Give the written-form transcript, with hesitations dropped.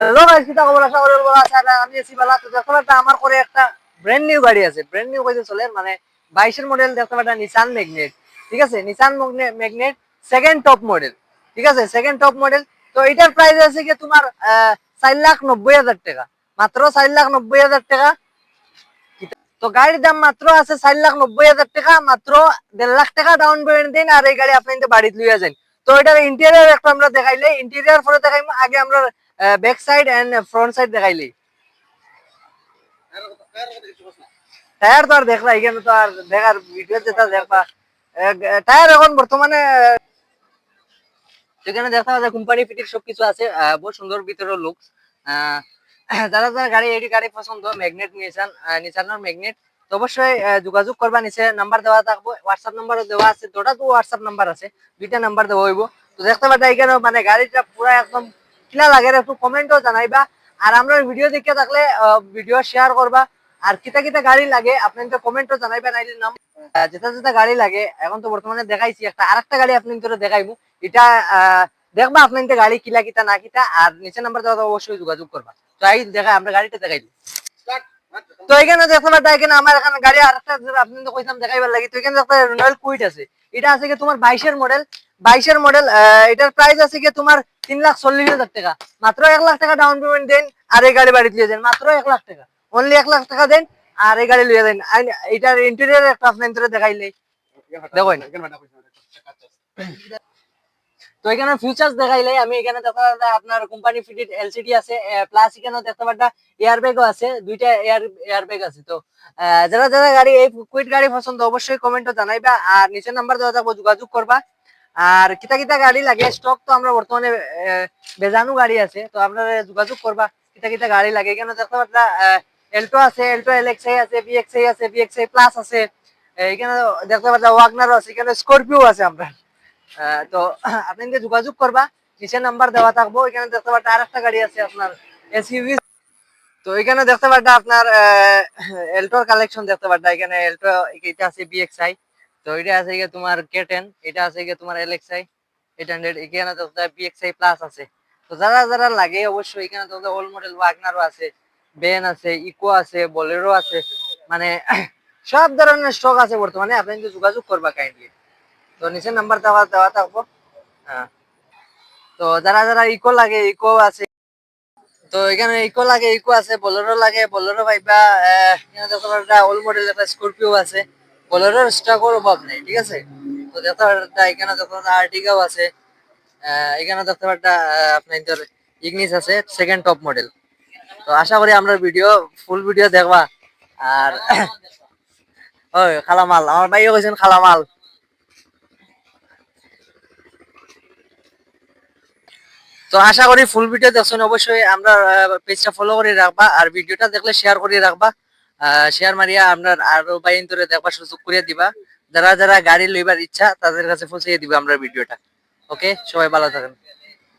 Hello guys, কিটা খবর? আশা করি ভালো আছেন। আমি আছি ভালো। তো দেখো একটা আমার করে একটা ব্র্যান্ড নিউ গাড়ি আছে, ব্র্যান্ড নিউ কইতে চলে, মানে 22 এর মডেল। দেখো একটা নিসান ম্যাগনেট, ঠিক আছে? Nissan magnet second top model, ঠিক আছে? Second top model. তো এটার প্রাইস আছে কি তোমার 4,90,000 টাকা, মাত্র 4,90,000 টাকা। তো গাড়ির দাম মাত্র আছে 4,90,000 টাকা, মাত্র 1.5 লাখ টাকা ডাউন পেমেন্ট দিন আর এই গাড়ি আপনি বাড়িতে লইয়া যান। তো এটার ইন্টেরিয়র একটা আমরা দেখাইলে, ইন্টেরিয়র পরে দেখাইমু, আগে আমরা back side and front side দেখাইলে। টায়ার তো আর দেখলা এখানে, তো আর দেখার ভিডিও যেটা দেখবা। টায়ার এখন বর্তমানে সেখানে দেখা যায় কোম্পানি ফিটিং সবকিছু আছে, বহু সুন্দর ভিতরের লুক। যারা যারা গাড়ি এই গাড়ি পছন্দ, ম্যাগনেট নিয়েছেন, নিসানের ম্যাগনেট, তো অবশ্যই যোগাযোগ করবা। নিচে নাম্বার দেওয়া থাকবো, হোয়াটসঅ্যাপ নাম্বারও দেওয়া আছে, দুটা তো হোয়াটসঅ্যাপ নাম্বার আছে, দুইটা নাম্বার দেওয়া হইব। তো দেখতে পাচ্ছি এখানে মানে গাড়িটা পুরো একদম কিলা লাগে, একটু কমেন্টও জানাইবা। আর আমরা ভিডিও দেখে থাকলে ভিডিও শেয়ার করবা। আর কিতা কিতা গাড়ি লাগে আপনি তো কমেন্টও জানাইবা, নাইলে নাম যেটা যেটা গাড়ি লাগে। এখন তো বর্তমানে দেখাইছি একটা, আরেকটা গাড়ি আপনি দেখাইবো। এটা দেখবা আপনি গাড়ি কিলা কিতা না কিতা, আর নিচে নাম্বার দেওয়া অবশ্যই যোগাযোগ করবা। তো এই দেখা আমরা গাড়িটা দেখাই দিই। তো এখানে দেখতে পাচ্ছ, এখানে আমার এখানে গাড়ি আরেকটা আপনি তো কইতাম দেখাইবার লাগি। তো এখানে একটা রয়্যাল কুইট আছে, এটা আছে কি তোমার 22 এর মডেল। 22 এর মডেল, এটার প্রাইস আছে কি তোমার 3,40,000 টাকা, মাত্র 1 লাখ টাকা ডাউন পেমেন্ট দেন আর এই গাড়ি বাড়িতে লিয়ে যান। মাত্র 1 লাখ টাকা, অনলি 1 লাখ টাকা দেন আর এই গাড়ি লিয়ে যান। এটার ইন্টেরিয়র একটা আপনি দেখাইলে দেখো। তো এখানে ফিচার্স দেখাইলে আমি এখানে দেখো আপনার কোম্পানি ফিটেড এলসিডি আছে, প্লাস এখানে দেখতে পাচ্ছেন এয়ার ব্যাগও আছে, দুইটা এয়ার ব্যাগ আছে। তো যারা যারা গাড়ি এই কুইট গাড়ি পছন্দ অবশ্যই কমেন্টে জানাইবা আর নিচে নাম্বার দেওয়া থাকবো, যোগাযোগ করবা। আর কিতা কিতা গাড়ি লাগে স্টক তো আমরা বর্তমানে বেজানো গাড়ি আছে, তো আপনারা যোগাযোগ করবা কিতা কিতা গাড়ি লাগে। এখানে দেখতে পাচ্ছেন এল্টো আছে, এল্টো এলএক্সআই আছে, বিএক্সআই আছে, বিএক্সআই প্লাস আছে। এখানে দেখতে পাচ্ছেন ওয়াগনার আছে, এখানে স্করপিও আছে আমরা। তো আপনি যোগাযোগ করবা, নিচে নাম্বার দেওয়া থাকবো। এখানে দেখতে পাচ্ছেন আরেকটা গাড়ি আছে আপনার এসইউভি। তো এখানে দেখতে পাচ্ছেন আপনার এল্টোর কালেকশন দেখতে পাচ্ছেন। এখানে এল্টো, এটা আছে বিএক্সআই, তো এটা আছে গিয়ে তোমার K10, এটা আছে গিয়ে তোমার এলএক্সআই 800, এখানে দেখতে বিএক্সআই প্লাস আছে। তো যারা যারা লাগে অবশ্যই এখানে দেখতে ওল্ড মডেল ওয়াগনারও আছে, বেন আছে, ইকো আছে, বোলেরো আছে, মানে সব ধরনের স্টক আছে বর্তমানে। আপনি যোগাযোগ করবা কাইন্ডলি। তো নিচে নাম্বার দেওয়া দেওয়া থাকবো। হ্যাঁ, তো যারা যারা ইকো লাগে ইকো আছে। তো এখানে ইকো লাগে ইকো আছে, বোলেরো লাগে বোলেরো পাইবা। এখানে দেখো একটা ওল্ড মডেল একটা স্করপিও আছে, বোলেরোর স্টকের অভাব নেই, ঠিক আছে? তো দেখো এখানে দেখো আর্টিগাও আছে। এখানে দেখতে পাচ্ছেন আপনার ইগনিস আছে সেকেন্ড টপ মডেল। তো আশা করি আমরা ফুল ভিডিও দেখবা। আর ওই খালামাল আমার ভাইও কইছেন খালামাল। তো আশা করি ফুল ভিডিও দেখছেন। অবশ্যই আমরা পেজটা ফলো করে রাখবা আর ভিডিওটা দেখলে শেয়ার করে রাখবা। শেয়ার মারিয়া আপনার আরো বাইন ধরে দেখবার সুযোগ করে দিবা। যারা যারা গাড়ি লইবার ইচ্ছা তাদের কাছে পৌঁছে দিবা আমরা ভিডিওটা। ওকে, সবাই ভালো থাকেন।